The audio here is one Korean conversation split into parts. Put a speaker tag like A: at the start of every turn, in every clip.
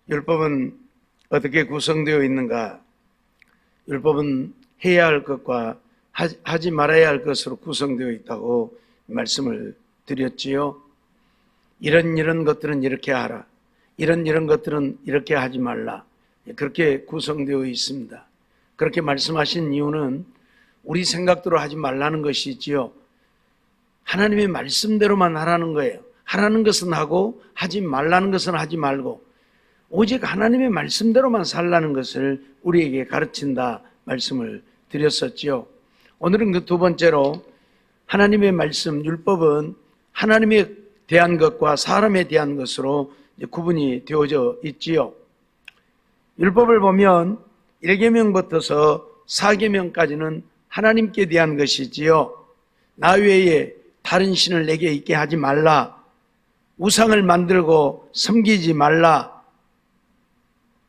A: 율법은 어떻게 구성되어 있는가? 율법은 해야 할 것과 하지 말아야 할 것으로 구성되어 있다고 말씀을 드렸지요. 이런 것들은 이렇게 하라. 이런 것들은 이렇게 하지 말라. 그렇게 구성되어 있습니다. 그렇게 말씀하신 이유는 우리 생각대로 하지 말라는 것이지요. 하나님의 말씀대로만 하라는 거예요. 하라는 것은 하고 하지 말라는 것은 하지 말고 오직 하나님의 말씀대로만 살라는 것을 우리에게 가르친다 말씀을 드렸었지요. 오늘은 그 두 번째로 하나님의 말씀, 율법은 하나님에 대한 것과 사람에 대한 것으로 구분이 되어져 있지요. 율법을 보면 1계명부터서 4계명까지는 하나님께 대한 것이지요. 나 외에 다른 신을 내게 있게 하지 말라. 우상을 만들고 섬기지 말라.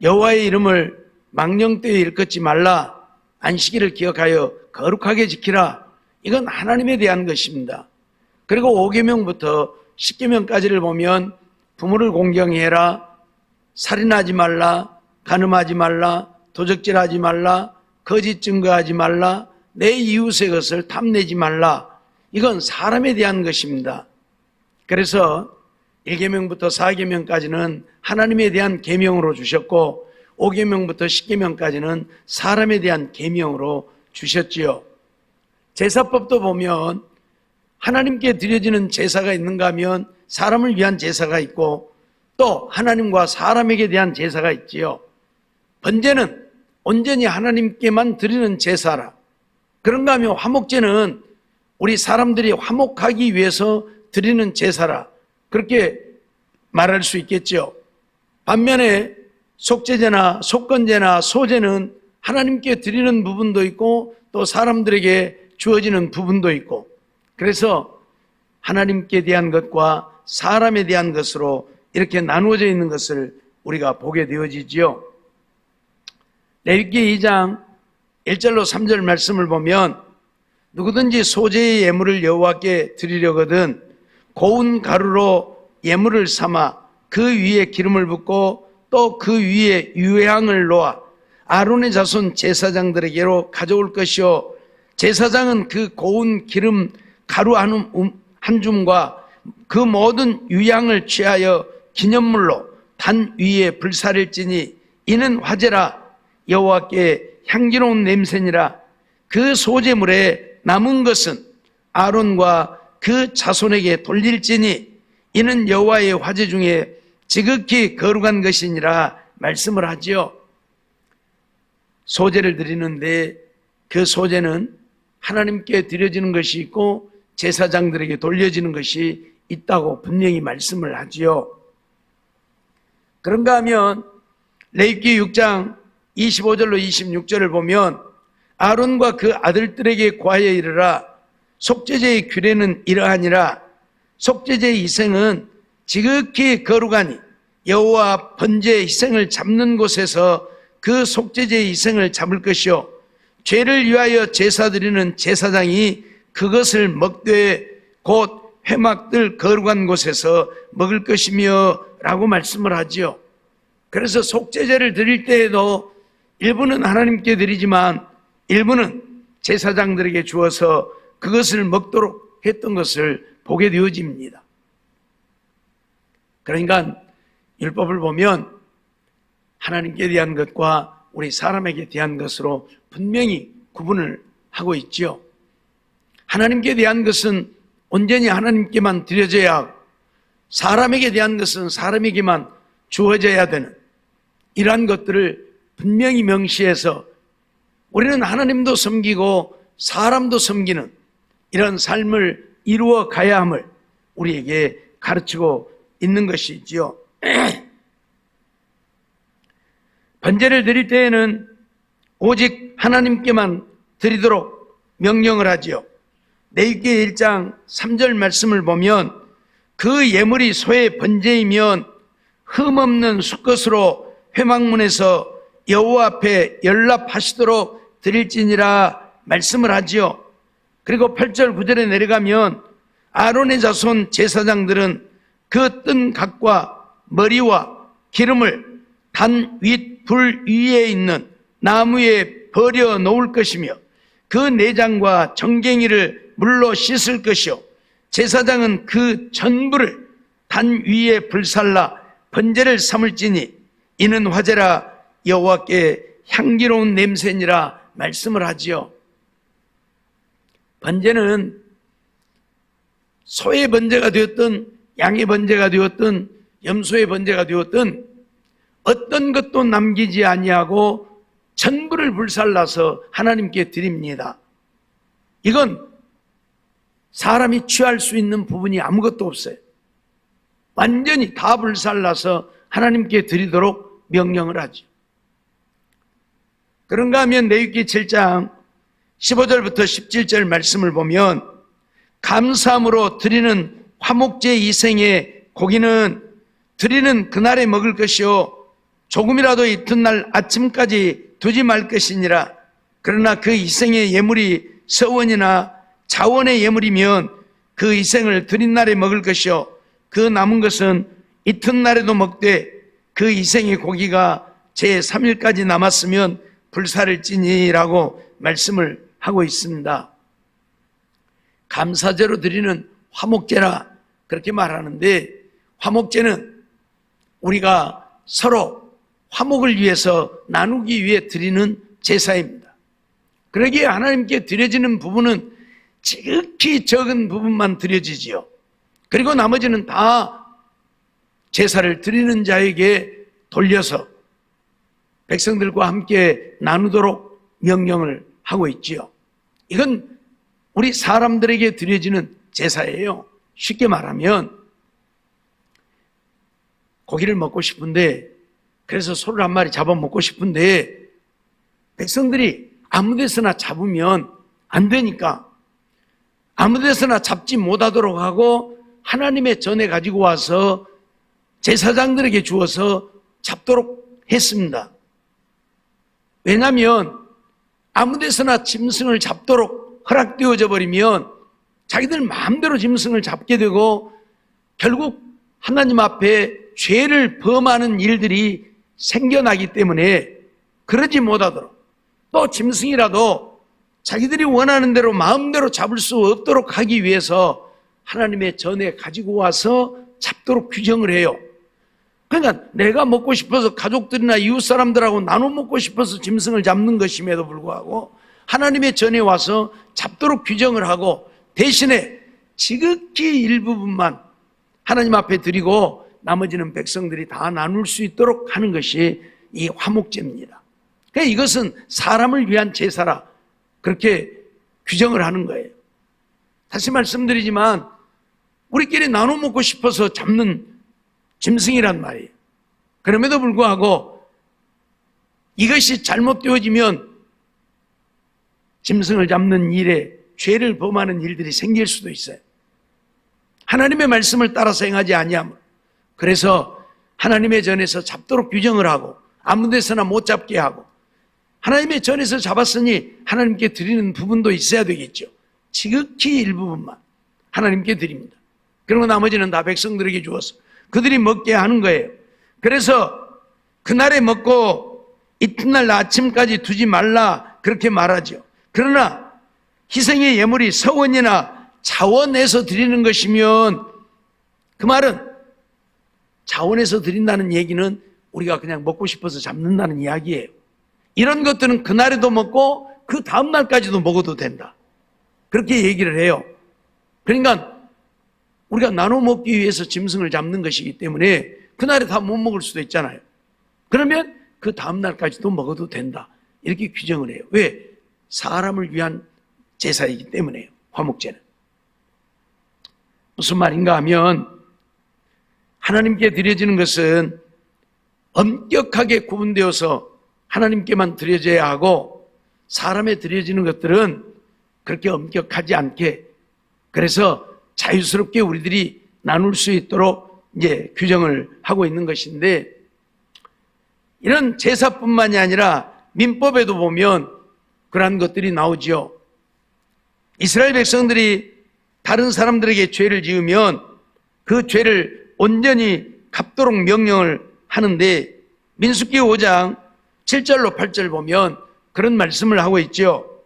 A: 여호와의 이름을 망령되이 일컫지 말라. 안식일을 기억하여 거룩하게 지키라. 이건 하나님에 대한 것입니다. 그리고 5계명부터 10계명까지를 보면 부모를 공경해라, 살인하지 말라, 간음하지 말라, 도적질하지 말라, 거짓 증거하지 말라, 내 이웃의 것을 탐내지 말라. 이건 사람에 대한 것입니다. 그래서 1계명부터 4계명까지는 하나님에 대한 계명으로 주셨고 5계명부터 10계명까지는 사람에 대한 계명으로 주셨지요. 제사법도 보면 하나님께 드려지는 제사가 있는가 하면 사람을 위한 제사가 있고 또 하나님과 사람에게 대한 제사가 있지요. 번제는 온전히 하나님께만 드리는 제사라. 그런가 하면 화목제는 우리 사람들이 화목하기 위해서 드리는 제사라. 그렇게 말할 수 있겠죠. 반면에 속죄제나 속건제나 소제는 하나님께 드리는 부분도 있고 또 사람들에게 주어지는 부분도 있고 그래서 하나님께 대한 것과 사람에 대한 것으로 이렇게 나누어져 있는 것을 우리가 보게 되어지지요. 레위기 2장 1절로 3절 말씀을 보면 누구든지 소제의 예물을 여호와께 드리려거든 고운 가루로 예물을 삼아 그 위에 기름을 붓고 또 그 위에 유향을 놓아 아론의 자손 제사장들에게로 가져올 것이요 제사장은 그 고운 기름 가루 한 줌과 그 모든 유향을 취하여 기념물로 단 위에 불사를지니 이는 화제라 여호와께 향기로운 냄새니라. 그 소제물에 남은 것은 아론과 그 자손에게 돌릴지니 이는 여호와의 화제 중에 지극히 거룩한 것이니라 말씀을 하지요. 소제를 드리는데 그 소제는 하나님께 드려지는 것이 있고 제사장들에게 돌려지는 것이 있다고 분명히 말씀을 하지요. 그런가 하면 레위기 6장 25절로 26절을 보면 아론과 그 아들들에게 고하여 이르라. 속죄제의 규례는 이러하니라. 속죄제의 희생은 지극히 거룩하니 여호와 번제의 희생을 잡는 곳에서 그 속죄제의 희생을 잡을 것이요 죄를 위하여 제사 드리는 제사장이 그것을 먹되 곧 회막들 거룩한 곳에서 먹을 것이며 라고 말씀을 하지요. 그래서 속죄제를 드릴 때에도 일부는 하나님께 드리지만 일부는 제사장들에게 주어서 그것을 먹도록 했던 것을 보게 되어집니다. 그러니까 율법을 보면 하나님께 대한 것과 우리 사람에게 대한 것으로 분명히 구분을 하고 있지요. 하나님께 대한 것은 온전히 하나님께만 드려져야 하고 사람에게 대한 것은 사람에게만 주어져야 되는 이러한 것들을 분명히 명시해서 우리는 하나님도 섬기고 사람도 섬기는 이런 삶을 이루어 가야 함을 우리에게 가르치고 있는 것이지요. 번제를 드릴 때에는 오직 하나님께만 드리도록 명령을 하지요. 레위기 1장 3절 말씀을 보면 그 예물이 소의 번제이면 흠없는 수것으로 회막문에서 여호와 앞에 연락하시도록 드릴지니라 말씀을 하지요. 그리고 8절 9절에 내려가면 아론의 자손 제사장들은 그 뜬 각과 머리와 기름을 단 윗 불 위에 있는 나무에 버려 놓을 것이며 그 내장과 정갱이를 물로 씻을 것이요 제사장은 그 전부를 단 위에 불살라 번제를 삼을지니 이는 화제라 여호와께 향기로운 냄새니라 말씀을 하지요. 번제는 소의 번제가 되었든 양의 번제가 되었든 염소의 번제가 되었든 어떤 것도 남기지 아니하고 전부를 불살라서 하나님께 드립니다. 이건 사람이 취할 수 있는 부분이 아무것도 없어요. 완전히 다 불살라서 하나님께 드리도록 명령을 하죠. 그런가 하면 레위기 7장 15절부터 17절 말씀을 보면 감사함으로 드리는 화목제 이생의 고기는 드리는 그날에 먹을 것이요 조금이라도 이튿날 아침까지 두지 말 것이니라. 그러나 그 이생의 예물이 서원이나 자원의 예물이면 그 이생을 드린 날에 먹을 것이요 그 남은 것은 이튿날에도 먹되 그 이생의 고기가 제3일까지 남았으면 불사를 찌니라고 말씀을 하고 있습니다. 감사제로 드리는 화목제라 그렇게 말하는데 화목제는 우리가 서로 화목을 위해서 나누기 위해 드리는 제사입니다. 그러기에 하나님께 드려지는 부분은 지극히 적은 부분만 드려지지요. 그리고 나머지는 다 제사를 드리는 자에게 돌려서 백성들과 함께 나누도록 명령을 하고 있지요. 이건 우리 사람들에게 드려지는 제사예요. 쉽게 말하면 고기를 먹고 싶은데 그래서 소를 한 마리 잡아 먹고 싶은데 백성들이 아무 데서나 잡으면 안 되니까 아무 데서나 잡지 못하도록 하고 하나님의 전에 가지고 와서 제사장들에게 주어서 잡도록 했습니다. 왜냐하면 아무 데서나 짐승을 잡도록 허락되어져 버리면 자기들 마음대로 짐승을 잡게 되고 결국 하나님 앞에 죄를 범하는 일들이 생겨나기 때문에 그러지 못하도록 또 짐승이라도 자기들이 원하는 대로 마음대로 잡을 수 없도록 하기 위해서 하나님의 전에 가지고 와서 잡도록 규정을 해요. 그러니까 내가 먹고 싶어서 가족들이나 이웃 사람들하고 나눠 먹고 싶어서 짐승을 잡는 것임에도 불구하고 하나님의 전에 와서 잡도록 규정을 하고 대신에 지극히 일부분만 하나님 앞에 드리고 나머지는 백성들이 다 나눌 수 있도록 하는 것이 이 화목제입니다. 그러니까 이것은 사람을 위한 제사라 그렇게 규정을 하는 거예요. 다시 말씀드리지만 우리끼리 나눠 먹고 싶어서 잡는 짐승이란 말이에요. 그럼에도 불구하고 이것이 잘못되어지면 짐승을 잡는 일에 죄를 범하는 일들이 생길 수도 있어요. 하나님의 말씀을 따라서 행하지 아니하므로 그래서 하나님의 전에서 잡도록 규정을 하고 아무 데서나 못 잡게 하고 하나님의 전에서 잡았으니 하나님께 드리는 부분도 있어야 되겠죠. 지극히 일부분만 하나님께 드립니다. 그리고 나머지는 다 백성들에게 주어서 그들이 먹게 하는 거예요. 그래서 그날에 먹고 이튿날 아침까지 두지 말라 그렇게 말하죠. 그러나 희생의 예물이 서원이나 자원에서 드리는 것이면 그 말은 자원에서 드린다는 얘기는 우리가 그냥 먹고 싶어서 잡는다는 이야기예요. 이런 것들은 그날에도 먹고 그 다음 날까지도 먹어도 된다. 그렇게 얘기를 해요. 그러니까 우리가 나눠 먹기 위해서 짐승을 잡는 것이기 때문에 그날에 다 못 먹을 수도 있잖아요. 그러면 그 다음 날까지도 먹어도 된다. 이렇게 규정을 해요. 왜? 사람을 위한 제사이기 때문에요. 화목제는. 무슨 말인가 하면 하나님께 드려지는 것은 엄격하게 구분되어서 하나님께만 드려져야 하고 사람에 드려지는 것들은 그렇게 엄격하지 않게 그래서 자유스럽게 우리들이 나눌 수 있도록 이제 규정을 하고 있는 것인데 이런 제사뿐만이 아니라 민법에도 보면 그러한 것들이 나오지요. 이스라엘 백성들이 다른 사람들에게 죄를 지으면 그 죄를 온전히 갚도록 명령을 하는데 민수기 5장 7절로 8절 보면 그런 말씀을 하고 있죠.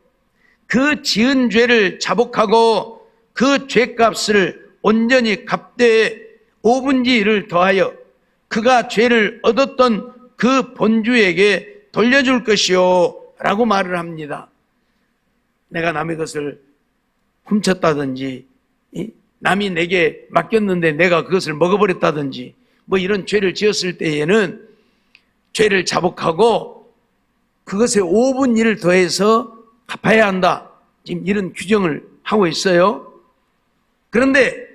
A: 그 지은 죄를 자복하고 그 죄값을 온전히 갚되 5분의 1을 더하여 그가 죄를 얻었던 그 본주에게 돌려줄 것이요 라고 말을 합니다. 내가 남의 것을 훔쳤다든지 남이 내게 맡겼는데 내가 그것을 먹어버렸다든지 뭐 이런 죄를 지었을 때에는 죄를 자복하고 그것에 5분의 1을 더해서 갚아야 한다. 지금 이런 규정을 하고 있어요. 그런데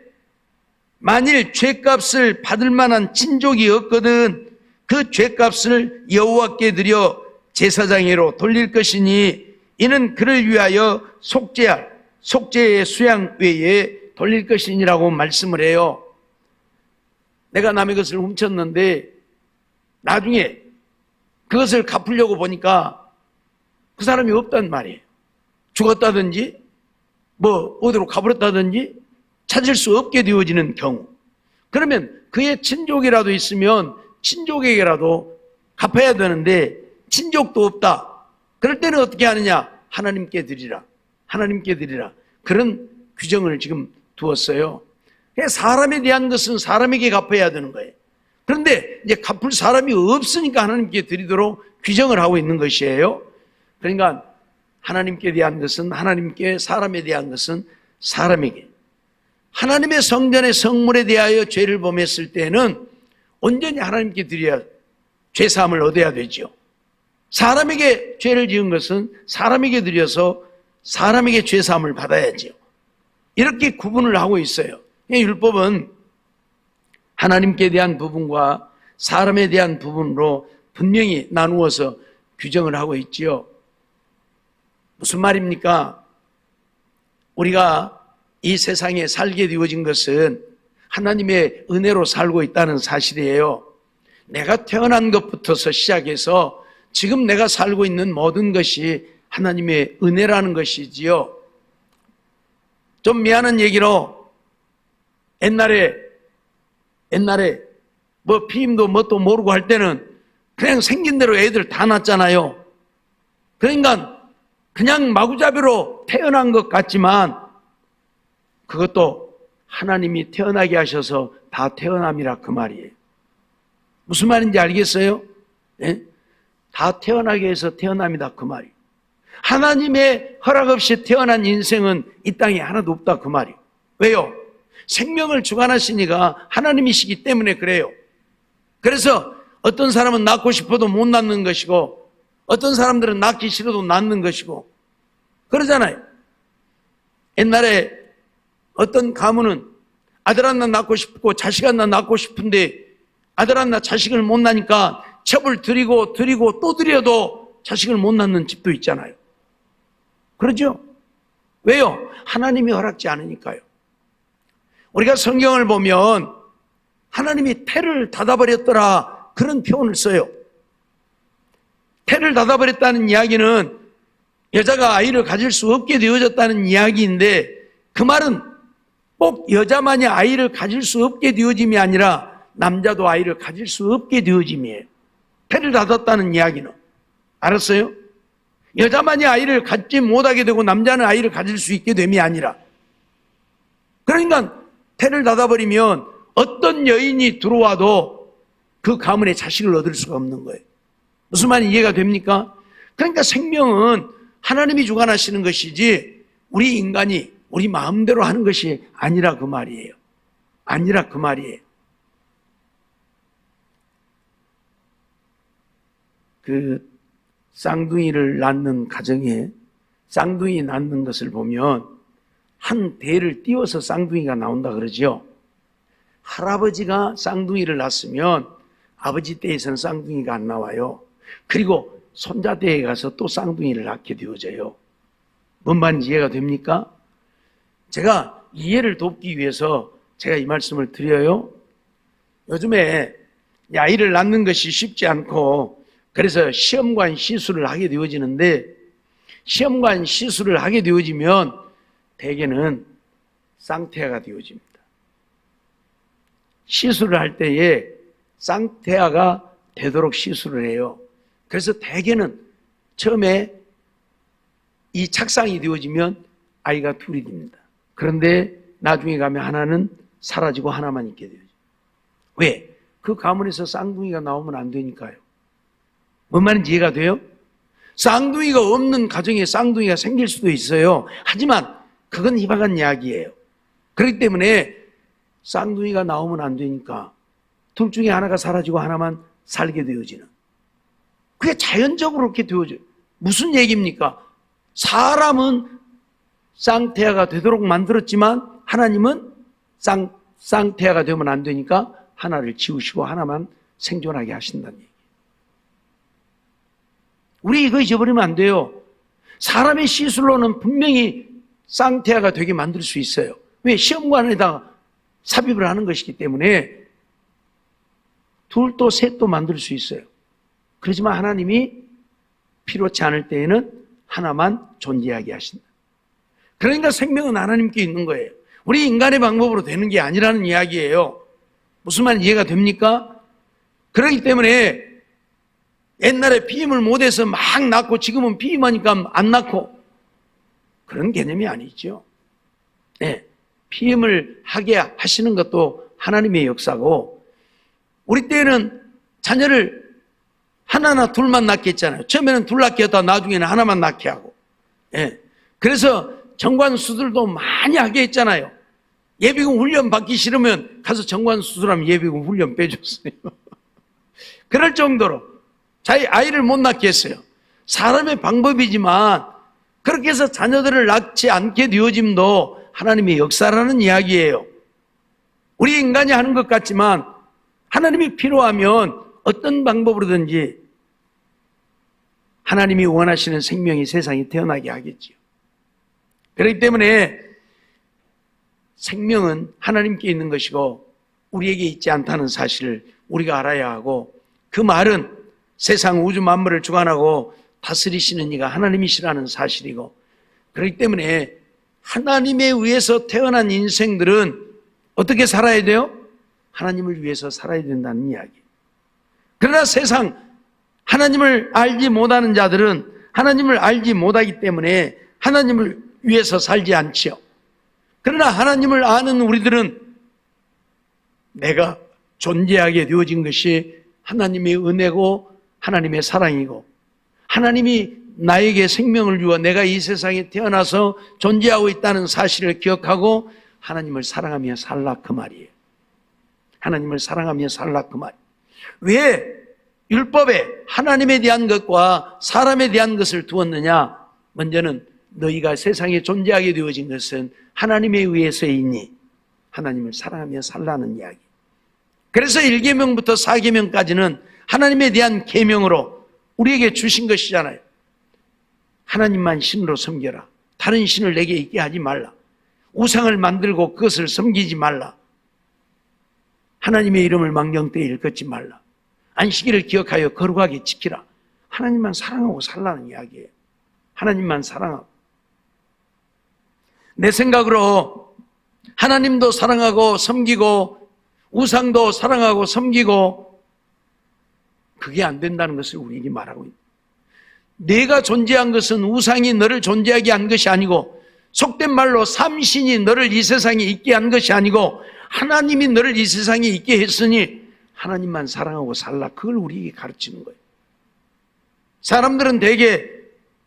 A: 만일 죄값을 받을 만한 친족이 없거든 그 죄값을 여호와께 드려 제사장으로 돌릴 것이니 이는 그를 위하여 속죄의 수양 외에 돌릴 것이니라고 말씀을 해요. 내가 남의 것을 훔쳤는데 나중에 그것을 갚으려고 보니까 그 사람이 없단 말이에요. 죽었다든지 뭐 어디로 가버렸다든지 찾을 수 없게 되어지는 경우, 그러면 그의 친족이라도 있으면 친족에게라도 갚아야 되는데 친족도 없다. 그럴 때는 어떻게 하느냐? 하나님께 드리라. 하나님께 드리라. 그런 규정을 지금 두었어요. 사람에 대한 것은 사람에게 갚아야 되는 거예요. 그런데 이제 갚을 사람이 없으니까 하나님께 드리도록 규정을 하고 있는 것이에요. 그러니까 하나님께 대한 것은 하나님께, 사람에 대한 것은 사람에게. 하나님의 성전의 성물에 대하여 죄를 범했을 때는 온전히 하나님께 드려야 죄사함을 얻어야 되죠. 사람에게 죄를 지은 것은 사람에게 드려서 사람에게 죄사함을 받아야죠. 이렇게 구분을 하고 있어요. 율법은 하나님께 대한 부분과 사람에 대한 부분으로 분명히 나누어서 규정을 하고 있지요. 무슨 말입니까? 우리가 이 세상에 살게 되어진 것은 하나님의 은혜로 살고 있다는 사실이에요. 내가 태어난 것부터서 시작해서 지금 내가 살고 있는 모든 것이 하나님의 은혜라는 것이지요. 좀 미안한 얘기로 옛날에 뭐 피임도 뭣도 모르고 할 때는 그냥 생긴 대로 애들 다 낳잖아요. 그러니까 그냥 마구잡이로 태어난 것 같지만 그것도 하나님이 태어나게 하셔서 다 태어남이라 그 말이에요. 무슨 말인지 알겠어요? 네? 다 태어나게 해서 태어남이다 그 말이에요. 하나님의 허락 없이 태어난 인생은 이 땅에 하나도 없다 그 말이에요. 왜요? 생명을 주관하시니까 하나님이시기 때문에 그래요. 그래서 어떤 사람은 낳고 싶어도 못 낳는 것이고 어떤 사람들은 낳기 싫어도 낳는 것이고 그러잖아요. 옛날에 어떤 가문은 아들 하나 낳고 싶고 자식 하나 낳고 싶은데 아들 하나 자식을 못 낳으니까 첩을 드리고 또 드려도 자식을 못 낳는 집도 있잖아요. 그러죠? 왜요? 하나님이 허락지 않으니까요. 우리가 성경을 보면 하나님이 태를 닫아버렸더라 그런 표현을 써요. 태를 닫아버렸다는 이야기는 여자가 아이를 가질 수 없게 되어졌다는 이야기인데 그 말은 꼭 여자만이 아이를 가질 수 없게 되어짐이 아니라 남자도 아이를 가질 수 없게 되어짐이에요. 태를 닫았다는 이야기는. 알았어요? 여자만이 아이를 갖지 못하게 되고 남자는 아이를 가질 수 있게 됨이 아니라, 그러니까 태를 닫아버리면 어떤 여인이 들어와도 그 가문에 자식을 얻을 수가 없는 거예요. 무슨 말인지 이해가 됩니까? 그러니까 생명은 하나님이 주관하시는 것이지 우리 인간이 우리 마음대로 하는 것이 아니라 그 말이에요. 아니라 그 말이에요. 그 쌍둥이를 낳는 가정에 쌍둥이 낳는 것을 보면 한 대를 띄워서 쌍둥이가 나온다 그러죠. 할아버지가 쌍둥이를 낳았으면 아버지 때에서는 쌍둥이가 안 나와요. 그리고 손자 때에 가서 또 쌍둥이를 낳게 되어져요. 뭔 말인지 이해가 됩니까? 제가 이해를 돕기 위해서 제가 이 말씀을 드려요. 요즘에 아이를 낳는 것이 쉽지 않고 그래서 시험관 시술을 하게 되어지는데 시험관 시술을 하게 되어지면 대개는 쌍태아가 되어집니다. 시술을 할 때에 쌍태아가 되도록 시술을 해요. 그래서 대개는 처음에 이 착상이 되어지면 아이가 둘이 됩니다. 그런데 나중에 가면 하나는 사라지고 하나만 있게 되죠. 왜? 그 가문에서 쌍둥이가 나오면 안 되니까요. 뭔 말인지 이해가 돼요? 쌍둥이가 없는 가정에 쌍둥이가 생길 수도 있어요. 하지만 그건 희박한 이야기예요. 그렇기 때문에 쌍둥이가 나오면 안 되니까 둘 중에 하나가 사라지고 하나만 살게 되어지는, 그게 자연적으로 그렇게 되어져요. 무슨 얘기입니까? 사람은 쌍태아가 되도록 만들었지만 하나님은 쌍태아가 되면 안 되니까 하나를 지우시고 하나만 생존하게 하신다는 얘기예요. 우리 이거 잊어버리면 안 돼요. 사람의 시술로는 분명히 쌍태아가 되게 만들 수 있어요. 왜? 시험관에다가 삽입을 하는 것이기 때문에 둘도 셋도 만들 수 있어요. 그렇지만 하나님이 필요치 않을 때에는 하나만 존재하게 하신다. 그러니까 생명은 하나님께 있는 거예요. 우리 인간의 방법으로 되는 게 아니라는 이야기예요. 무슨 말인지 이해가 됩니까? 그렇기 때문에 옛날에 피임을 못해서 막 낳고 지금은 피임하니까 안 낳고 그런 개념이 아니죠. 네, 피임을 하게 하시는 것도 하나님의 역사고, 우리 때는 자녀를 하나나 둘만 낳게 했잖아요. 처음에는 둘 낳게 했다가 나중에는 하나만 낳게 하고. 예. 그래서 정관수술도 많이 하게 했잖아요. 예비군 훈련 받기 싫으면 가서 정관수술하면 예비군 훈련 빼줬어요. 그럴 정도로 자기 아이를 못 낳게 했어요. 사람의 방법이지만 그렇게 해서 자녀들을 낳지 않게 되어짐도 하나님의 역사라는 이야기예요. 우리 인간이 하는 것 같지만 하나님이 필요하면 어떤 방법으로든지 하나님이 원하시는 생명이 세상에 태어나게 하겠지요. 그렇기 때문에 생명은 하나님께 있는 것이고 우리에게 있지 않다는 사실을 우리가 알아야 하고, 그 말은 세상 우주 만물을 주관하고 다스리시는 이가 하나님이시라는 사실이고, 그렇기 때문에 하나님에 의해서 태어난 인생들은 어떻게 살아야 돼요? 하나님을 위해서 살아야 된다는 이야기. 그러나 세상 하나님을 알지 못하는 자들은 하나님을 알지 못하기 때문에 하나님을 위해서 살지 않지요. 그러나 하나님을 아는 우리들은 내가 존재하게 되어진 것이 하나님의 은혜고 하나님의 사랑이고, 하나님이 나에게 생명을 주어 내가 이 세상에 태어나서 존재하고 있다는 사실을 기억하고 하나님을 사랑하며 살라, 그 말이에요. 하나님을 사랑하며 살라, 그 말. 왜 율법에 하나님에 대한 것과 사람에 대한 것을 두었느냐? 먼저는 너희가 세상에 존재하게 되어진 것은 하나님에 의해서이니 하나님을 사랑하며 살라는 이야기. 그래서 1계명부터 4계명까지는 하나님에 대한 계명으로 우리에게 주신 것이잖아요. 하나님만 신으로 섬겨라. 다른 신을 내게 있게 하지 말라. 우상을 만들고 그것을 섬기지 말라. 하나님의 이름을 망령되이 일컫지 말라. 안식일을 기억하여 거룩하게 지키라. 하나님만 사랑하고 살라는 이야기예요. 하나님만 사랑하고. 내 생각으로 하나님도 사랑하고 섬기고 우상도 사랑하고 섬기고 그게 안 된다는 것을 우리에게 말하고 있다. 내가 존재한 것은 우상이 너를 존재하게 한 것이 아니고, 속된 말로 삼신이 너를 이 세상에 있게 한 것이 아니고 하나님이 너를 이 세상에 있게 했으니 하나님만 사랑하고 살라. 그걸 우리에게 가르치는 거예요. 사람들은 대개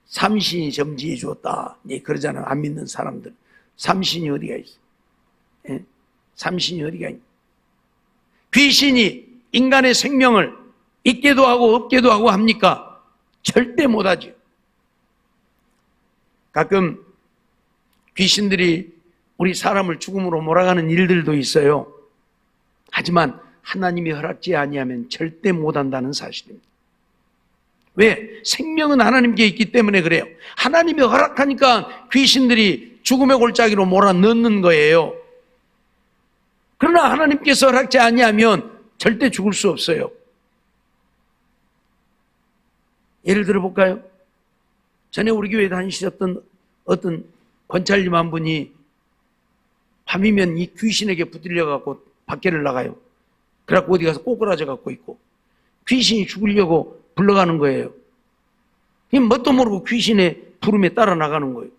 A: 삼신이 점지해 주었다, 네, 그러잖아요. 안 믿는 사람들. 삼신이 어디가 있어? 예? 삼신이 어디가 있냐? 귀신이 인간의 생명을 있게도 하고 없게도 하고 합니까? 절대 못하죠. 가끔 귀신들이 우리 사람을 죽음으로 몰아가는 일들도 있어요. 하지만 하나님이 허락지 아니하면 절대 못한다는 사실입니다. 왜? 생명은 하나님께 있기 때문에 그래요. 하나님이 허락하니까 귀신들이 죽음의 골짜기로 몰아넣는 거예요. 그러나 하나님께서 허락지 아니하면 절대 죽을 수 없어요. 예를 들어 볼까요? 전에 우리 교회에 다니셨던 어떤 권찰님 한 분이 밤이면 이 귀신에게 붙들려 갖고 밖에를 나가요. 그래갖고 어디 가서 꼬꾸라져 갖고 있고, 귀신이 죽으려고 불러가는 거예요. 이 뭣도 모르고 귀신의 부름에 따라 나가는 거예요.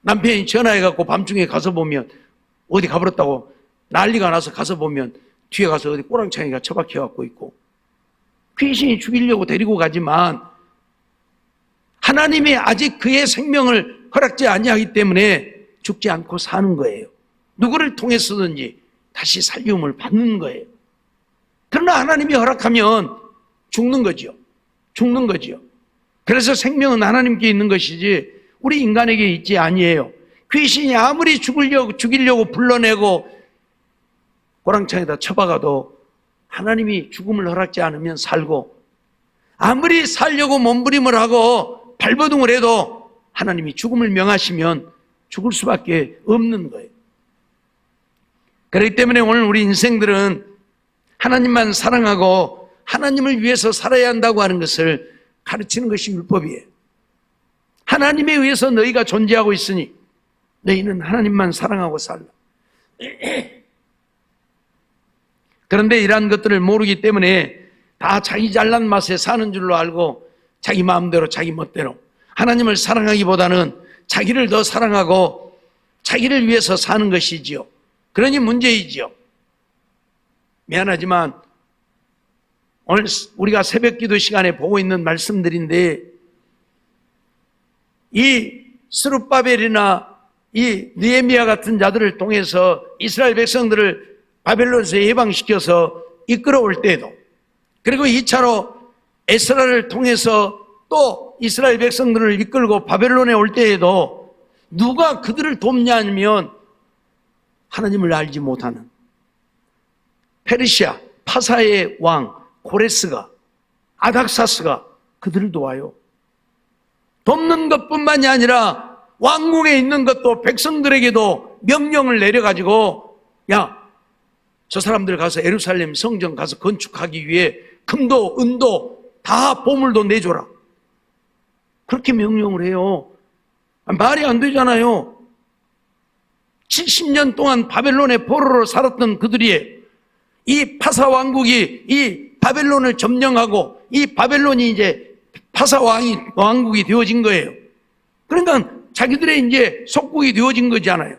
A: 남편이 전화해갖고 밤중에 가서 보면 어디 가버렸다고 난리가 나서 가서 보면 뒤에 가서 어디 꼬랑창이가 처박혀갖고 있고, 귀신이 죽이려고 데리고 가지만 하나님이 아직 그의 생명을 허락지 아니하기 때문에 죽지 않고 사는 거예요. 누구를 통해서든지 다시 살림을 받는 거예요. 그러나 하나님이 허락하면 죽는 거죠. 죽는 거죠. 그래서 생명은 하나님께 있는 것이지 우리 인간에게 있지 아니에요. 귀신이 아무리 죽이려고 불러내고 고랑창에다 쳐박아도 하나님이 죽음을 허락지 않으면 살고, 아무리 살려고 몸부림을 하고 발버둥을 해도 하나님이 죽음을 명하시면 죽을 수밖에 없는 거예요. 그렇기 때문에 오늘 우리 인생들은 하나님만 사랑하고 하나님을 위해서 살아야 한다고 하는 것을 가르치는 것이 율법이에요. 하나님에 의해서 너희가 존재하고 있으니 너희는 하나님만 사랑하고 살라. 그런데 이러한 것들을 모르기 때문에 다 자기 잘난 맛에 사는 줄로 알고 자기 마음대로 자기 멋대로 하나님을 사랑하기보다는 자기를 더 사랑하고 자기를 위해서 사는 것이지요. 그러니 문제이지요. 미안하지만 오늘 우리가 새벽기도 시간에 보고 있는 말씀들인데, 이 스룹바벨이나 이 느헤미야 같은 자들을 통해서 이스라엘 백성들을 바벨론에서 해방시켜서 이끌어올 때에도, 그리고 2차로 에스라를 통해서 또 이스라엘 백성들을 이끌고 바벨론에 올 때에도 누가 그들을 돕냐 하면 하나님을 알지 못하는 페르시아 파사의 왕 고레스가, 아닥사스가 그들을 도와요. 돕는 것뿐만이 아니라 왕궁에 있는 것도 백성들에게도 명령을 내려가지고, 야, 저 사람들 가서 예루살렘 성전 가서 건축하기 위해 금도 은도 다 보물도 내줘라. 그렇게 명령을 해요. 말이 안 되잖아요. 70년 동안 바벨론의 포로로 살았던 그들이 이 파사 왕국이 이 바벨론을 점령하고 이 바벨론이 이제 파사 왕국이 되어진 거예요. 그러니까 자기들의 이제 속국이 되어진 거잖아요.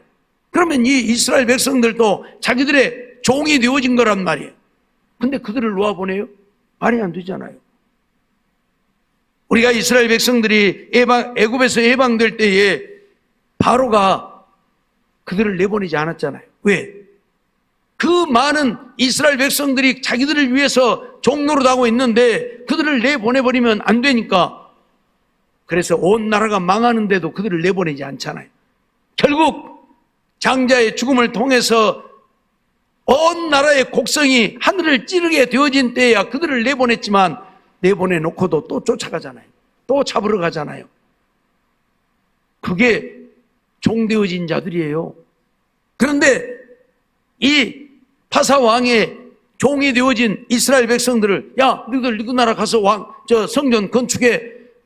A: 그러면 이 이스라엘 백성들도 자기들의 종이 되어진 거란 말이에요. 근데 그들을 놓아보내요? 말이 안 되잖아요. 우리가 이스라엘 백성들이 애굽에서 해방될 때에 바로가 그들을 내보내지 않았잖아요. 왜? 그 많은 이스라엘 백성들이 자기들을 위해서 종노릇하고 있는데 그들을 내보내버리면 안 되니까, 그래서 온 나라가 망하는데도 그들을 내보내지 않잖아요. 결국 장자의 죽음을 통해서 온 나라의 곡성이 하늘을 찌르게 되어진 때야 그들을 내보냈지만, 내보내놓고도 또 쫓아가잖아요. 또 잡으러 가잖아요. 그게 종되어진 자들이에요. 그런데 이 파사 왕의 종이 되어진 이스라엘 백성들을, 야, 너희들 그 나라 가서 성전 건축해.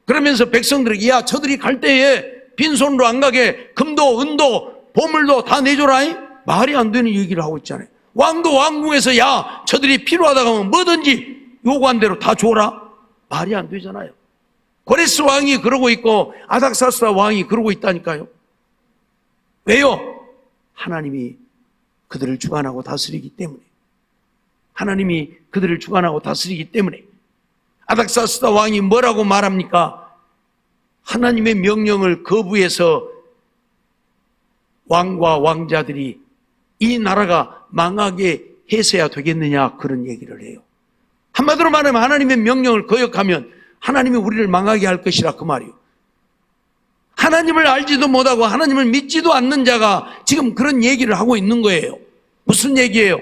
A: 그러면서 백성들에게, 야, 저들이 갈 때에 빈손으로 안 가게 금도 은도 보물도 다 내줘라. 말이 안 되는 얘기를 하고 있잖아요. 왕도 왕궁에서, 야, 저들이 필요하다고 하면 뭐든지 요구한 대로 다 줘라. 말이 안 되잖아요. 고레스 왕이 그러고 있고 아닥사스 왕이 그러고 있다니까요. 왜요? 하나님이 그들을 주관하고 다스리기 때문에. 하나님이 그들을 주관하고 다스리기 때문에. 아닥사스 왕이 뭐라고 말합니까? 하나님의 명령을 거부해서 왕과 왕자들이 이 나라가 망하게 해서야 되겠느냐, 그런 얘기를 해요. 한마디로 말하면 하나님의 명령을 거역하면 하나님이 우리를 망하게 할 것이라, 그 말이요. 하나님을 알지도 못하고 하나님을 믿지도 않는 자가 지금 그런 얘기를 하고 있는 거예요. 무슨 얘기예요?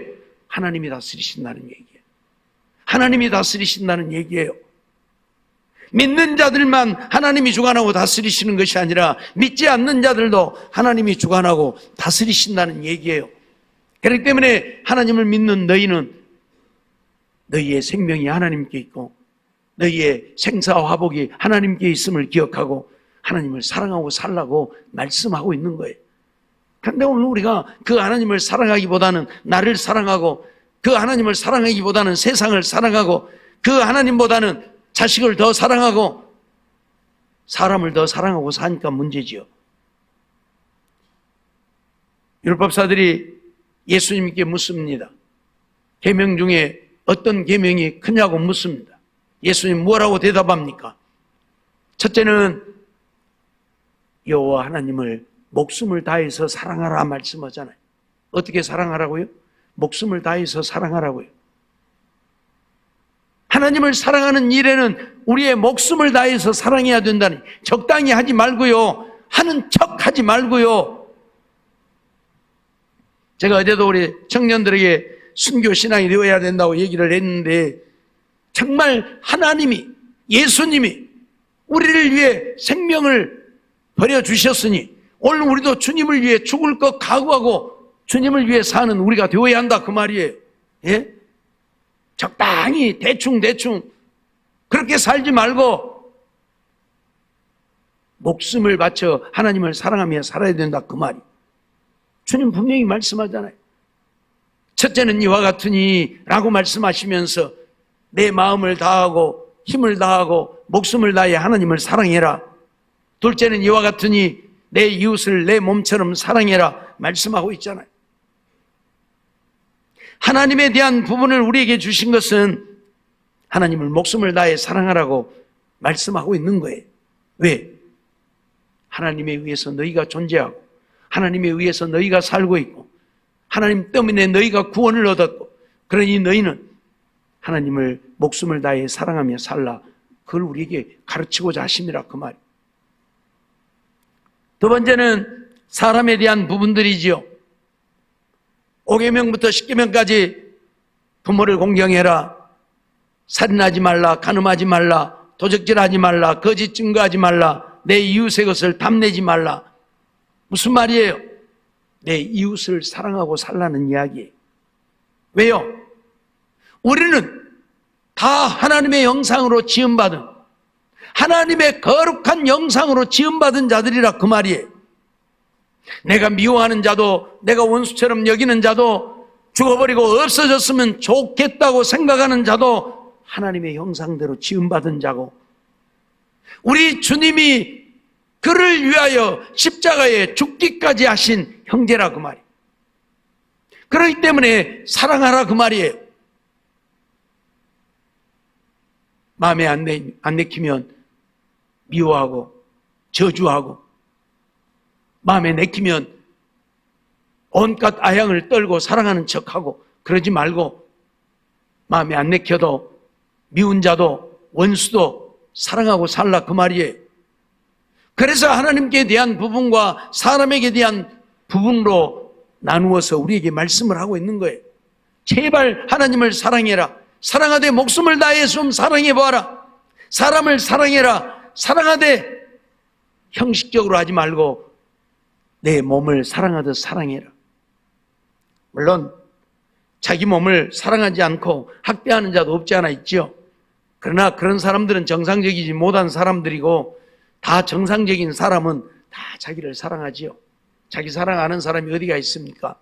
A: 하나님이 다스리신다는 얘기예요. 하나님이 다스리신다는 얘기예요. 믿는 자들만 하나님이 주관하고 다스리시는 것이 아니라 믿지 않는 자들도 하나님이 주관하고 다스리신다는 얘기예요. 그렇기 때문에 하나님을 믿는 너희는 너희의 생명이 하나님께 있고 너희의 생사와 화복이 하나님께 있음을 기억하고 하나님을 사랑하고 살라고 말씀하고 있는 거예요. 그런데 오늘 우리가 그 하나님을 사랑하기보다는 나를 사랑하고, 그 하나님을 사랑하기보다는 세상을 사랑하고, 그 하나님보다는 자식을 더 사랑하고 사람을 더 사랑하고 사니까 문제지요. 율법사들이 예수님께 묻습니다. 계명 중에 어떤 계명이 크냐고 묻습니다. 예수님 뭐라고 대답합니까? 첫째는 여호와 하나님을 목숨을 다해서 사랑하라 말씀하잖아요. 어떻게 사랑하라고요? 목숨을 다해서 사랑하라고요. 하나님을 사랑하는 일에는 우리의 목숨을 다해서 사랑해야 된다니, 적당히 하지 말고요, 하는 척 하지 말고요. 제가 어제도 우리 청년들에게 순교 신앙이 되어야 된다고 얘기를 했는데, 정말 하나님이, 예수님이 우리를 위해 생명을 버려주셨으니 오늘 우리도 주님을 위해 죽을 것 각오하고 주님을 위해 사는 우리가 되어야 한다, 그 말이에요. 예? 적당히 대충 그렇게 살지 말고 목숨을 바쳐 하나님을 사랑하며 살아야 된다, 그 말이. 주님 분명히 말씀하잖아요. 첫째는 이와 같으니 라고 말씀하시면서 내 마음을 다하고 힘을 다하고 목숨을 다해 하나님을 사랑해라. 둘째는 이와 같으니 내 이웃을 내 몸처럼 사랑해라 말씀하고 있잖아요. 하나님에 대한 부분을 우리에게 주신 것은 하나님을 목숨을 다해 사랑하라고 말씀하고 있는 거예요. 왜? 하나님에 의해서 너희가 존재하고 하나님에 의해서 너희가 살고 있고 하나님 때문에 너희가 구원을 얻었고, 그러니 너희는 하나님을 목숨을 다해 사랑하며 살라. 그걸 우리에게 가르치고자 하심이라, 그 말. 두 번째는 사람에 대한 부분들이지요. 5계명부터 10계명까지 부모를 공경해라, 살인하지 말라, 간음하지 말라, 도적질하지 말라, 거짓 증거하지 말라, 내 이웃의 것을 탐내지 말라. 무슨 말이에요? 내 이웃을 사랑하고 살라는 이야기예요. 왜요? 우리는 다 하나님의 형상으로 지음받은, 하나님의 거룩한 형상으로 지음받은 자들이라, 그 말이에요. 내가 미워하는 자도, 내가 원수처럼 여기는 자도, 죽어버리고 없어졌으면 좋겠다고 생각하는 자도 하나님의 형상대로 지음받은 자고, 우리 주님이 그를 위하여 십자가에 죽기까지 하신 형제라, 그 말이에요. 그렇기 때문에 사랑하라, 그 말이에요. 마음에 안 내키면 미워하고 저주하고, 마음에 내키면 온갖 아향을 떨고 사랑하는 척하고 그러지 말고, 마음에 안 내켜도 미운 자도 원수도 사랑하고 살라, 그 말이에요. 그래서 하나님께 대한 부분과 사람에게 대한 부분으로 나누어서 우리에게 말씀을 하고 있는 거예요. 제발 하나님을 사랑해라. 사랑하되 목숨을 다해 좀 사랑해봐라. 사람을 사랑해라. 사랑하되 형식적으로 하지 말고 내 몸을 사랑하듯 사랑해라. 물론 자기 몸을 사랑하지 않고 학대하는 자도 없지 않아 있죠. 그러나 그런 사람들은 정상적이지 못한 사람들이고, 다 정상적인 사람은 다 자기를 사랑하지요. 자기 사랑하는 사람이 어디가 있습니까?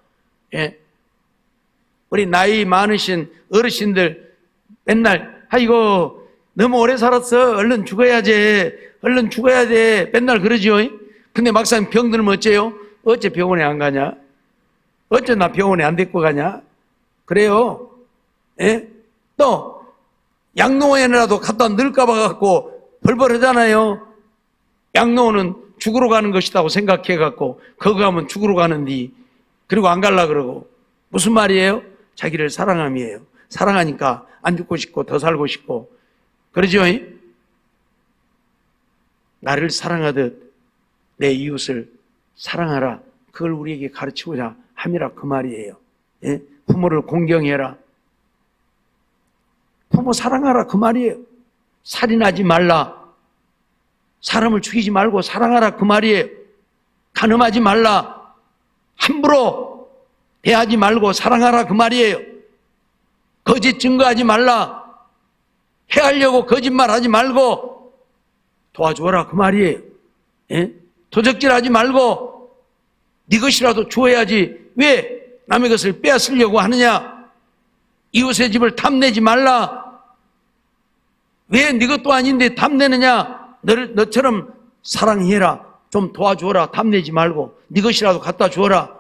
A: 예? 우리 나이 많으신 어르신들 맨날 아이고 너무 오래 살았어, 얼른 죽어야지, 얼른 죽어야 돼, 맨날 그러지요. 근데 막상 병 들면 어째요? 어째 병원에 안 가냐? 어째 나 병원에 안 데리고 가냐? 그래요. 예? 또 양로원에라도 갖다 넣을까 봐 갖고 벌벌하잖아요. 양로원은 죽으러 가는 것이라고 생각해 갖고 거기 가면 죽으러 가는디, 그리고 안 갈라 그러고. 무슨 말이에요? 자기를 사랑함이에요. 사랑하니까 안 죽고 싶고 더 살고 싶고 그러죠. 나를 사랑하듯 내 이웃을 사랑하라. 그걸 우리에게 가르치고자 함이라, 그 말이에요. 예? 부모를 공경해라. 부모 사랑하라, 그 말이에요. 살인하지 말라. 사람을 죽이지 말고 사랑하라, 그 말이에요. 간음하지 말라. 함부로 대하지 말고 사랑하라, 그 말이에요. 거짓 증거하지 말라. 해하려고 거짓말하지 말고 도와줘라, 그 말이에요. 예? 도적질하지 말고 네 것이라도 주어야지 왜 남의 것을 빼앗으려고 하느냐. 이웃의 집을 탐내지 말라. 왜 네 것도 아닌데 탐내느냐? 너처럼 사랑해라. 좀 도와주어라. 탐내지 말고 네 것이라도 갖다 주어라.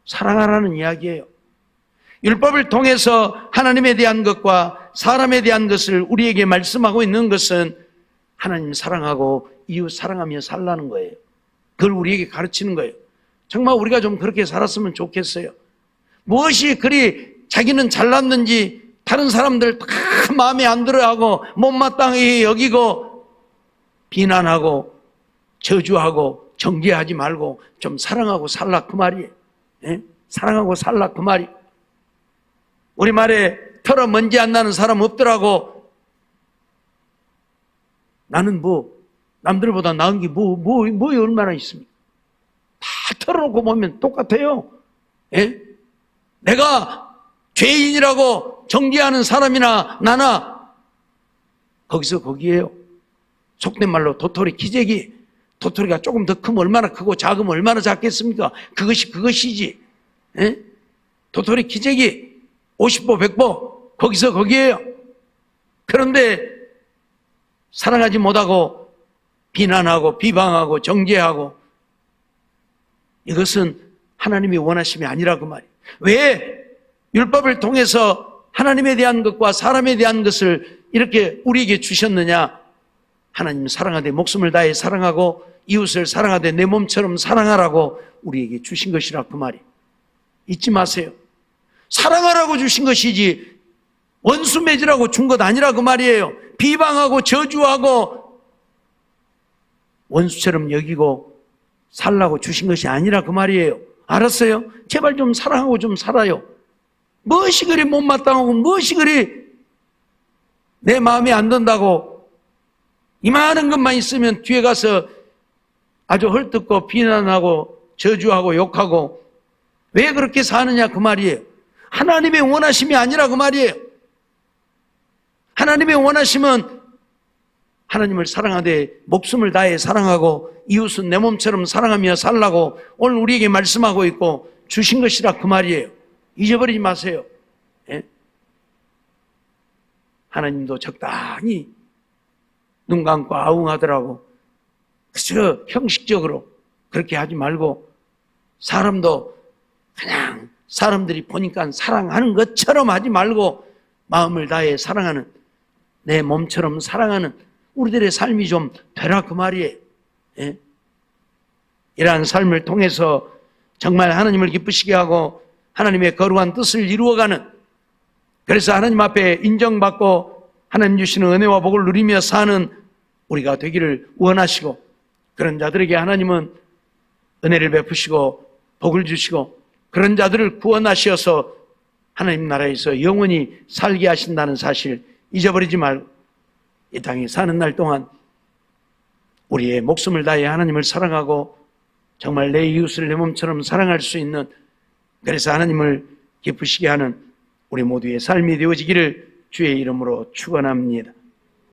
A: 사랑하라는 이야기예요. 율법을 통해서 하나님에 대한 것과 사람에 대한 것을 우리에게 말씀하고 있는 것은 하나님 사랑하고 이웃 사랑하며 살라는 거예요. 그걸 우리에게 가르치는 거예요. 정말 우리가 좀 그렇게 살았으면 좋겠어요. 무엇이 그리 자기는 잘났는지 다른 사람들 다 마음에 안 들어하고 못마땅히 여기고 비난하고 저주하고 정죄하지 말고 좀 사랑하고 살라 그 말이에요. 예? 사랑하고 살라 그 말이. 우리말에 털어 먼지 안 나는 사람 없더라고. 나는 남들보다 나은 게 얼마나 있습니까? 다 털어놓고 보면 똑같아요. 예? 내가 죄인이라고 정죄하는 사람이나 나나 거기서 거기에요. 속된 말로 도토리 기재기. 도토리가 조금 더 크면 얼마나 크고 작으면 얼마나 작겠습니까? 그것이 그것이지. 예? 도토리 기재기 50보 100보 거기서 거기에요. 그런데 사랑하지 못하고 비난하고 비방하고 정죄하고 이것은 하나님이 원하심이 아니라 그 말이에요. 왜 율법을 통해서 하나님에 대한 것과 사람에 대한 것을 이렇게 우리에게 주셨느냐? 하나님 사랑하되 목숨을 다해 사랑하고 이웃을 사랑하되 내 몸처럼 사랑하라고 우리에게 주신 것이라 그 말이에요. 잊지 마세요. 사랑하라고 주신 것이지 원수 맺으라고 준 것 아니라 그 말이에요. 비방하고 저주하고 원수처럼 여기고 살라고 주신 것이 아니라 그 말이에요. 알았어요? 제발 좀 사랑하고 좀 살아요. 무엇이 그리 못마땅하고 무엇이 그리 내 마음에 안 든다고 이만한 것만 있으면 뒤에 가서 아주 헐뜯고 비난하고 저주하고 욕하고 왜 그렇게 사느냐 그 말이에요. 하나님의 원하심이 아니라 그 말이에요. 하나님의 원하심은 하나님을 사랑하되 목숨을 다해 사랑하고 이웃은 내 몸처럼 사랑하며 살라고 오늘 우리에게 말씀하고 있고 주신 것이라 그 말이에요. 잊어버리지 마세요. 예? 하나님도 적당히 눈 감고 아웅하더라고. 그저 형식적으로 그렇게 하지 말고 사람도 그냥 사람들이 보니까 사랑하는 것처럼 하지 말고 마음을 다해 사랑하는 내 몸처럼 사랑하는 우리들의 삶이 좀 되라 그 말이에요. 예? 이러한 삶을 통해서 정말 하나님을 기쁘시게 하고 하나님의 거룩한 뜻을 이루어가는, 그래서 하나님 앞에 인정받고 하나님 주시는 은혜와 복을 누리며 사는 우리가 되기를 원하시고, 그런 자들에게 하나님은 은혜를 베푸시고 복을 주시고 그런 자들을 구원하셔서 하나님 나라에서 영원히 살게 하신다는 사실 잊어버리지 말고 이 땅에 사는 날 동안 우리의 목숨을 다해 하나님을 사랑하고 정말 내 이웃을 내 몸처럼 사랑할 수 있는, 그래서 하나님을 기쁘시게 하는 우리 모두의 삶이 되어지기를 주의 이름으로 축원합니다.